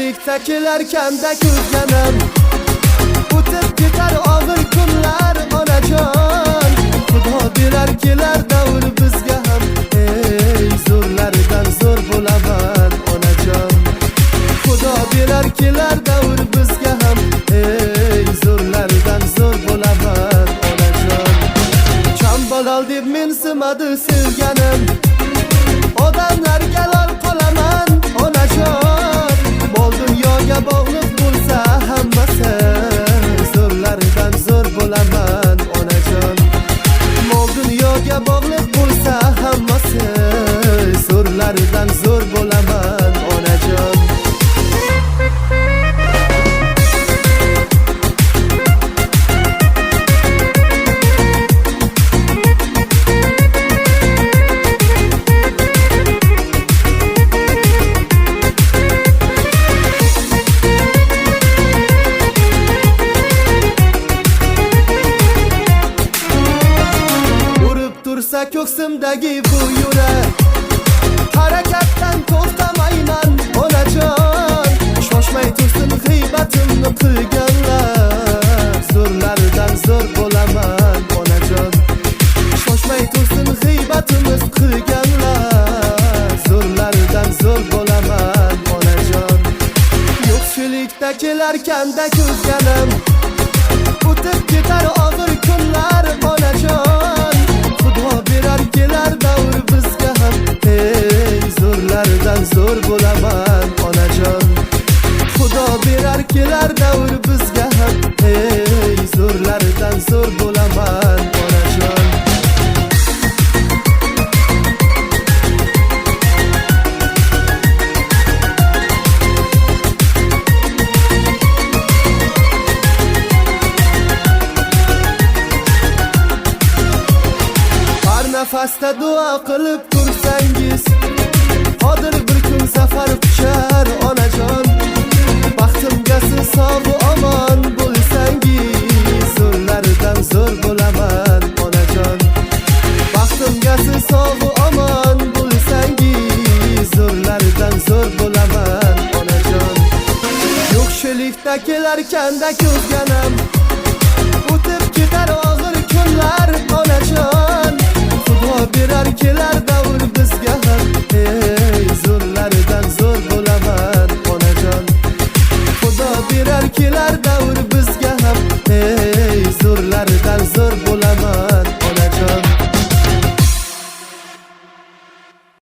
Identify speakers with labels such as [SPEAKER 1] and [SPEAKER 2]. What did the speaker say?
[SPEAKER 1] Yo'qchilikda kelarkanda ko'zganim o'tib ketar og'ir kunlar onajon. Xudo berar kelar davr bizga ham, ey zo'rlardan zo'r bo'laman onajon. Xudo berar kelar davr bizga ham, ey zo'rlardan zo'r bo'laman onajon. Chambalol deb mensimadi sevganim, odamlarga lol qolaman onajon. Mol dunyoga bog'liq bo'lsa hammasi, zo'rlardan zo'r bo'laman onajon. Mol dunyoga bog'liq bo'lsa hammasi, zo'rlardan zo'r bo'laman onajon. Ko'ksimdagi bu yurak, harakatdan to'xtamayman onajon. Shoshmay tursin g'iybatimni qilganlar, zo'rlardan zo'r bo'laman onajon. Shoshmay tursin g'iybatimiz qilganlar, zo'rlardan zo'r bo'laman onajon. Yo'qchilikda kelarkanda ko'zganim o'tib ketar og'ir kunlar onajon. Xudo berar kelar davr bizga ham, ey zo'rlardan zo'r bo'laman onajon. Xudo berar kelar davr bizga ham, ey zo'rlardan zo'r bo'laman onajon. Nafasda duo qilib tursangiz, qodir bir kun safar quchar onajon. Baxtimga siz sog' omon bo'lsangiz, zo'rlardan zo'r bo'laman onajon. Baxtimga siz sog' omon bo'lsangiz, zo'rlardan zo'r bo'laman onajon. Yo'qchilikda kelarkanda ko'zganim o'tib ketar og'ir kunlar onajon. Xudo berar kelar davr bizga ham, ey zo'rlardan zo'r bo'laman onajon. Xudo berar kelar davr